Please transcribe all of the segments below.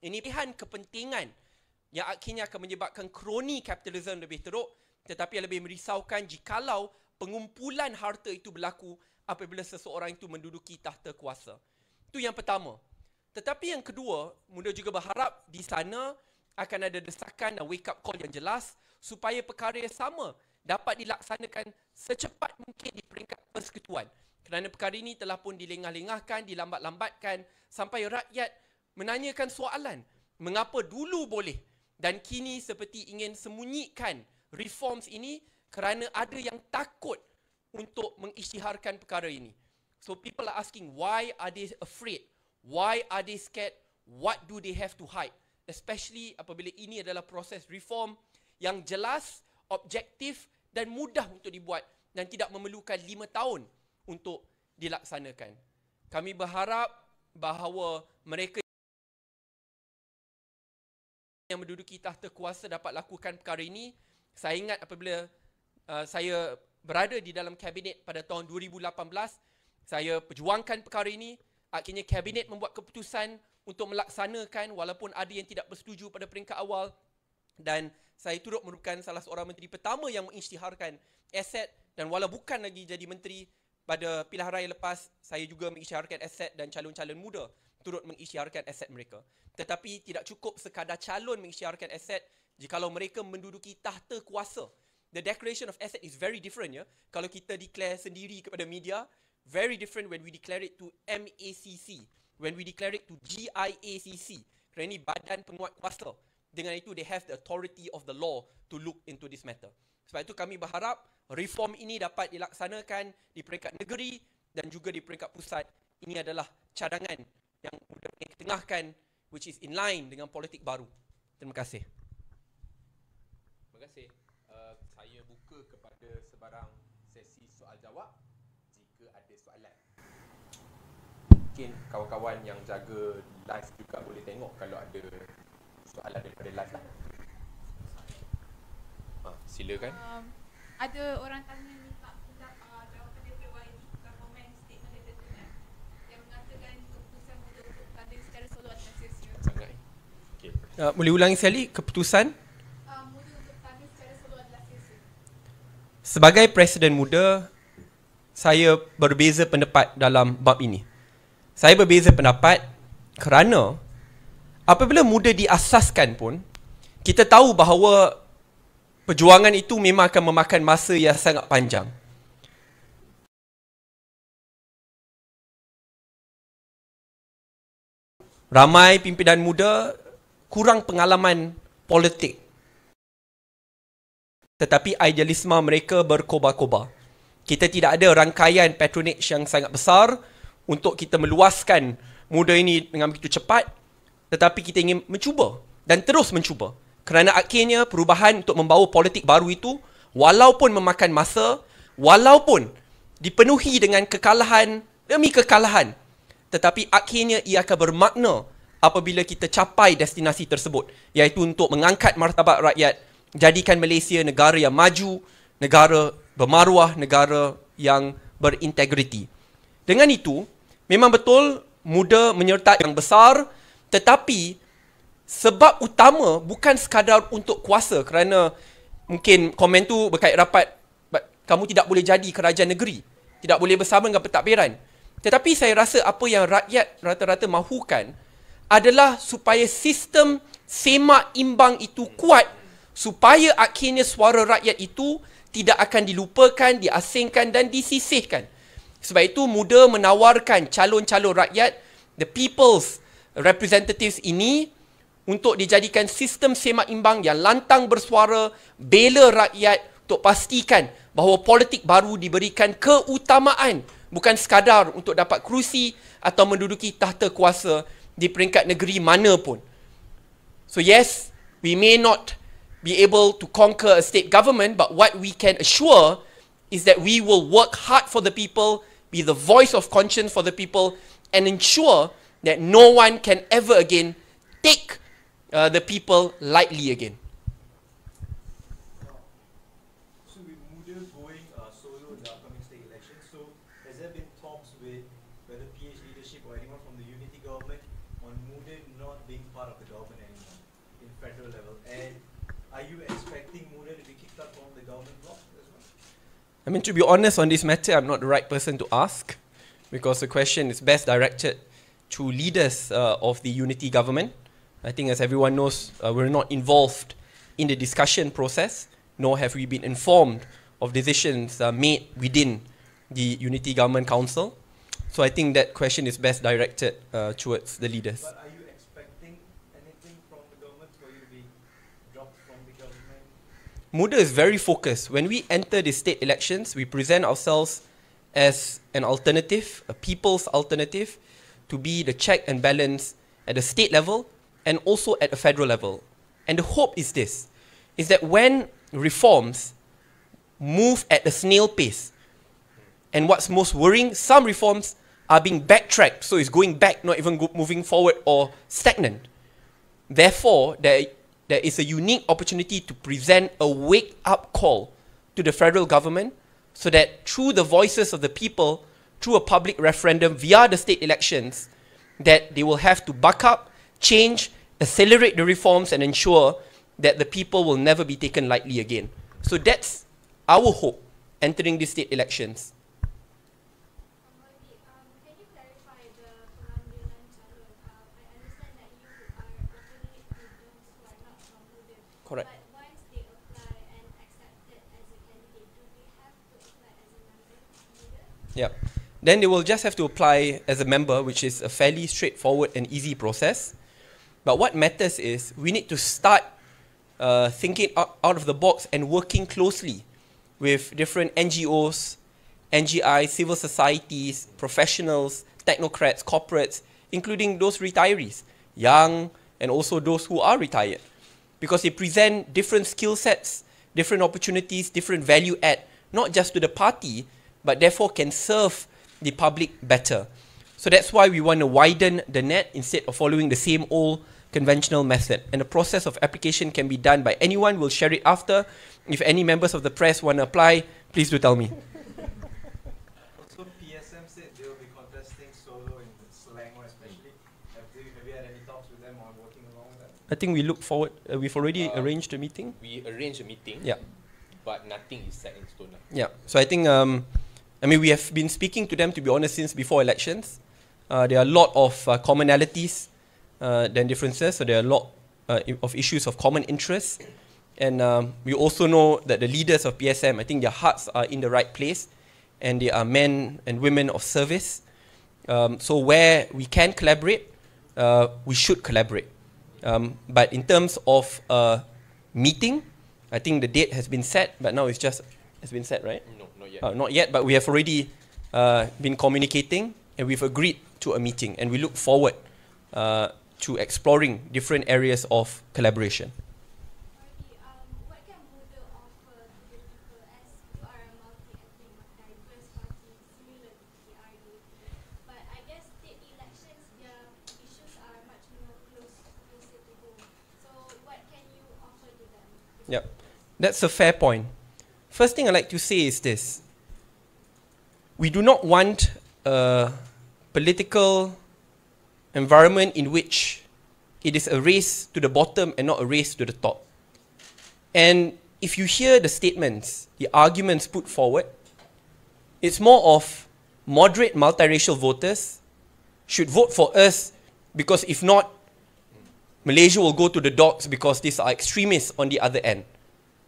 Ini pilihan kepentingan yang akhirnya akan menyebabkan kroni kapitalisme lebih teruk, tetapi yang lebih merisaukan jikalau pengumpulan harta itu berlaku apabila seseorang itu menduduki tahta kuasa. Itu yang pertama. Tetapi yang kedua, Muda juga berharap di sana akan ada desakan dan wake up call yang jelas supaya perkara yang sama dapat dilaksanakan secepat mungkin di peringkat persekutuan. Kerana perkara ini telah pun dilengah-lengahkan, dilambat-lambatkan sampai rakyat menanyakan soalan, mengapa dulu boleh dan kini seperti ingin sembunyikan reforms ini kerana ada yang takut untuk mengisytiharkan perkara ini. So people are asking, why are they afraid? Why are they scared? What do they have to hide? Especially apabila ini adalah proses reform yang jelas, objektif dan mudah untuk dibuat dan tidak memerlukan 5 tahun untuk dilaksanakan. Kami berharap bahawa mereka yang menduduki tahta kuasa dapat lakukan perkara ini. Saya ingat apabila saya berada di dalam kabinet pada tahun 2018, saya perjuangkan perkara ini. Akhirnya kabinet membuat keputusan untuk melaksanakan walaupun ada yang tidak bersetuju pada peringkat awal. Dan saya turut merupakan salah seorang menteri pertama yang mengisytiharkan aset. Dan walau bukan lagi jadi menteri pada pilihan raya lepas, saya juga mengisytiharkan aset dan calon-calon muda turut mengisytiharkan aset mereka. Tetapi tidak cukup sekadar calon mengisytiharkan aset jikalau mereka menduduki tahta kuasa. The declaration of asset is very different, ya. Kalau kita declare sendiri kepada media, very different when we declare it to MACC, when we declare it to GIACC. Kerana ini badan penguat kuasa. Dengan itu, they have the authority of the law to look into this matter. Sebab itu kami berharap reform ini dapat dilaksanakan di peringkat negeri dan juga di peringkat pusat. Ini adalah cadangan yang mudah diketengahkan, which is in line dengan politik baru. Terima kasih. Terima kasih. Saya buka kepada sebarang sesi soal-jawab jika ada soalan. Mungkin kawan-kawan yang jaga live juga boleh tengok kalau ada soalan daripada live lah. Silakan. Ada orang tanya minta jawapan daripada YD government statement letter tu kan, yang mengatakan keputusan Muda untuk berada secara solo adalah sia-sia. Sangat. Okay. Boleh ulangi sekali keputusan? Muda untuk berada secara solo adalah sia-sia. Sebagai Presiden Muda, saya berbeza pendapat dalam bab ini. Saya berbeza pendapat kerana apabila Muda diasaskan pun, kita tahu bahawa perjuangan itu memang akan memakan masa yang sangat panjang. Ramai pimpinan muda kurang pengalaman politik. Tetapi idealisme mereka berkobar-kobar. Kita tidak ada rangkaian patronage yang sangat besar untuk kita meluaskan muda ini dengan begitu cepat. Tetapi kita ingin mencuba dan terus mencuba. Kerana akhirnya perubahan untuk membawa politik baru itu, walaupun memakan masa, walaupun dipenuhi dengan kekalahan demi kekalahan, tetapi akhirnya ia akan bermakna apabila kita capai destinasi tersebut, iaitu untuk mengangkat martabat rakyat, jadikan Malaysia negara yang maju, negara bermaruah, negara yang berintegriti. Dengan itu, memang betul Muda menyertai yang besar, tetapi sebab utama bukan sekadar untuk kuasa, kerana mungkin komen tu berkait rapat, kamu tidak boleh jadi kerajaan negeri, tidak boleh bersama dengan pentadbiran. Tetapi saya rasa apa yang rakyat rata-rata mahukan adalah supaya sistem semak imbang itu kuat, supaya akhirnya suara rakyat itu tidak akan dilupakan, diasingkan dan disisihkan. Sebab itu Muda menawarkan calon-calon rakyat, the people's representatives ini, untuk dijadikan sistem semak imbang yang lantang bersuara, bela rakyat untuk pastikan bahawa politik baru diberikan keutamaan, bukan sekadar untuk dapat kerusi atau menduduki tahta kuasa di peringkat negeri mana pun. So yes, we may not be able to conquer a state government, but what we can assure is that we will work hard for the people, be the voice of conscience for the people, and ensure that no one can ever again take the people lightly again. So with Muda going solo in the upcoming state election, so has there been talks with whether PH leadership or anyone from the unity government on Muda not being part of part of the government anymore in federal level. And are you expecting Muda to be kicked out from the government bloc as well? I mean, to be honest on this matter, I'm not the right person to ask, because the question is best directed to leaders of the unity government. I think, as everyone knows, we're not involved in the discussion process, nor have we been informed of decisions made within the Unity Government Council. So I think that question is best directed towards the leaders. But are you expecting anything from the government for you to be dropped from the government? Muda is very focused. When we enter the state elections, we present ourselves as an alternative, a people's alternative, to be the check and balance at the state level and also at the federal level. And the hope is this, is that when reforms move at a snail pace, and what's most worrying, some reforms are being backtracked, so it's going back, not even moving forward or stagnant. Therefore, there is a unique opportunity to present a wake-up call to the federal government, so that through the voices of the people, through a public referendum via the state elections, that they will have to buck up, change, accelerate the reforms, and ensure that the people will never be taken lightly again. So that's our hope entering the state elections. Can you clarify the pengambilan calon? I understand that you are openly with those who are not from Muda. Correct. But once they apply and accepted as a candidate, do we have to apply as a member of Muda? Yeah. Then they will just have to apply as a member, which is a fairly straightforward and easy process. But what matters is we need to start thinking out of the box and working closely with different NGOs, NGIs, civil societies, professionals, technocrats, corporates, including those retirees, young and also those who are retired. Because they present different skill sets, different opportunities, different value add, not just to the party, but therefore can serve the public better. So that's why we want to widen the net instead of following the same old conventional method. And the process of application can be done by anyone. We'll share it after. If any members of the press want to apply, please do tell me. Also, PSM said they will be contesting solo in Selangor especially. Have you had any talks with them on working along with that? I think we look forward. We've already arranged a meeting. We arranged a meeting, Yeah. but nothing is set in stone. Yeah. So I think, I mean, we have been speaking to them, to be honest, since before elections. There are a lot of commonalities than differences. So there are a lot of issues of common interest. And we also know that the leaders of PSM, I think their hearts are in the right place. And they are men and women of service. So where we can collaborate, we should collaborate. But in terms of meeting, I think the date has been set, but now it's just, has been set, right? No, not yet. Not yet, but we have already been communicating and we've agreed to a meeting, and we look forward to exploring different areas of collaboration. What can Muda offer to the people as you are a multi-ethnic, diverse party similar to PRN? But I guess state elections, their issues are much more closer to home. So what can you offer to them? Yep, that's a fair point. First thing I'd like to say is this. We do not want a political environment in which it is a race to the bottom and not a race to the top. And if you hear the statements, the arguments put forward, it's more of moderate multiracial voters should vote for us because if not, Malaysia will go to the dogs because these are extremists on the other end.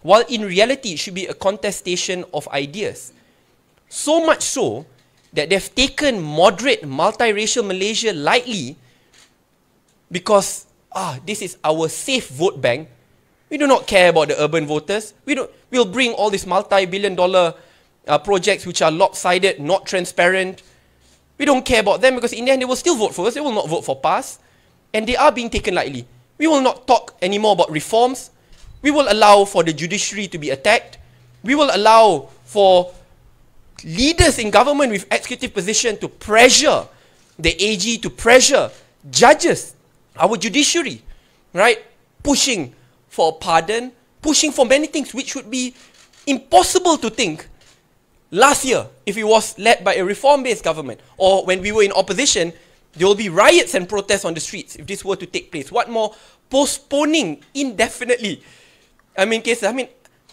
While in reality, it should be a contestation of ideas. So much so that they've taken moderate multiracial Malaysia lightly because this is our safe vote bank. We do not care about the urban voters. We'll bring all these multi-billion-dollar projects which are lopsided, not transparent. We don't care about them because in the end they will still vote for us. They will not vote for PAS. And they are being taken lightly. We will not talk anymore about reforms. We will allow for the judiciary to be attacked. We will allow for leaders in government with executive position to pressure the AG, to pressure judges, our judiciary, right? Pushing for a pardon, pushing for many things which would be impossible to think last year if it was led by a reform-based government, or when we were in opposition, There will be riots and protests on the streets if this were to take place. What more? Postponing indefinitely. I mean,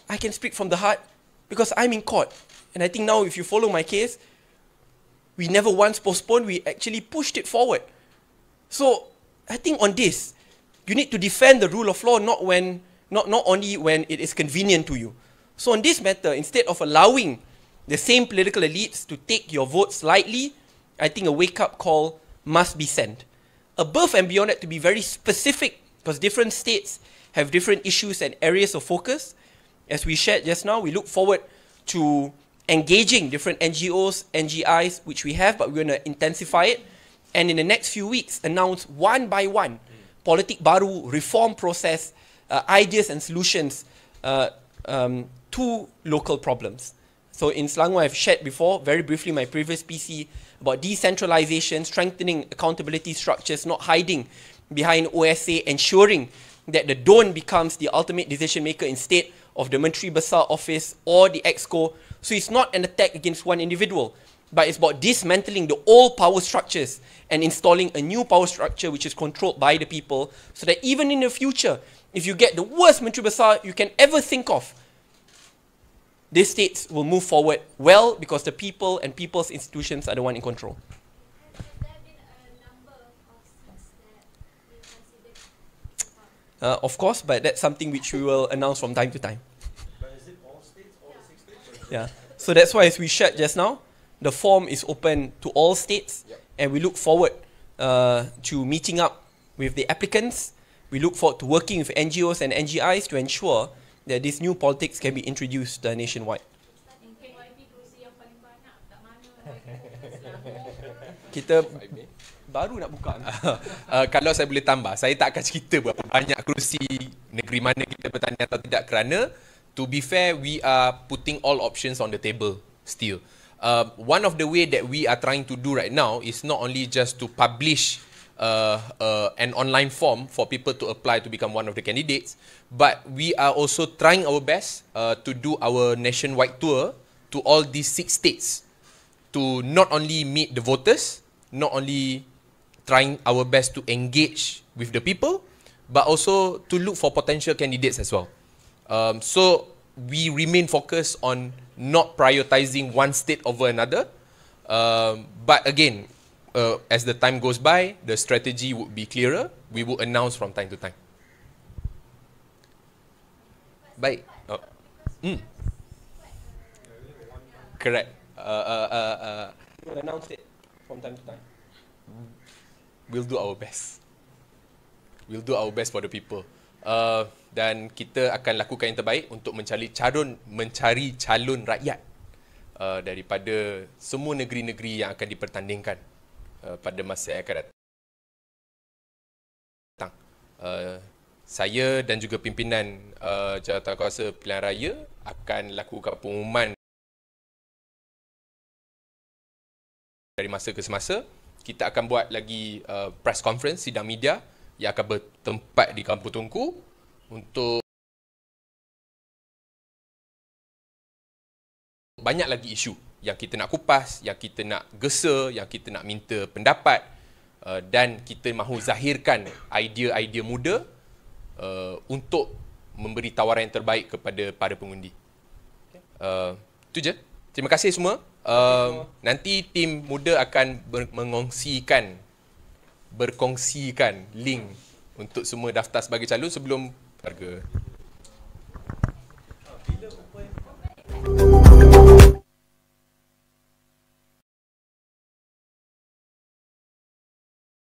I can speak from the heart because I'm in court. And I think now if you follow my case, we never once postponed, we actually pushed it forward. So I think on this, you need to defend the rule of law not only when it is convenient to you. So on this matter, instead of allowing the same political elites to take your votes lightly, I think a wake-up call must be sent. Above and beyond that, to be very specific, because different states have different issues and areas of focus. As we shared just now, we look forward to engaging different NGOs, NGIs, which we have, but we're going to intensify it. And in the next few weeks, announce one by one, politik baru, reform process, ideas and solutions to local problems. So in Selangor, I've shared before, very briefly, my previous PC about decentralization, strengthening accountability structures, not hiding behind OSA, ensuring that the DON becomes the ultimate decision maker instead of the Menteri Besar office or the EXCO. So it's not an attack against one individual, but it's about dismantling the old power structures and installing a new power structure which is controlled by the people, so that even in the future, if you get the worst Menteri Besar you can ever think of, these states will move forward well because the people and people's institutions are the one in control. Has there been a number of seats that you considered? Of course, but that's something which we will announce from time to time. But is it all states, all the 6 states? Yeah. So that's why, as we shared just now, the form is open to all states, and we look forward to meeting up with the applicants. We look forward to working with NGOs and NGIs to ensure that these new politics can be introduced nationwide. Kita baru nak buka. Kalau saya boleh tambah, saya tak akan cerita berapa banyak kerusi negeri mana kita bertanding atau tidak, kerana to be fair, we are putting all options on the table still. One of the way that we are trying to do right now is not only just to publish an online form for people to apply to become one of the candidates, but we are also trying our best to do our nationwide tour to all these 6 states to not only meet the voters, not only trying our best to engage with the people, but also to look for potential candidates as well. So we remain focused on not prioritizing one state over another. But again, as the time goes by, the strategy would be clearer. We will announce from time to time. Baik. Correct. We'll announce it from time to time. We'll do our best. We'll do our best for the people. Dan kita akan lakukan yang terbaik untuk mencari calon rakyat daripada semua negeri-negeri yang akan dipertandingkan pada masa yang akan datang. Saya dan juga pimpinan Jawatankuasa Pilihan Raya akan lakukan pengumuman dari masa ke semasa. Kita akan buat lagi press conference, sidang media yang akan bertempat di Kampung Tunku untuk banyak lagi isu yang kita nak kupas, yang kita nak gesa, yang kita nak minta pendapat, dan kita mahu zahirkan idea-idea muda untuk memberi tawaran yang terbaik kepada para pengundi. Itu je. Terima kasih semua. Nanti tim Muda akan berkongsikan link untuk semua daftar sebagai calon sebelum harga. Bila open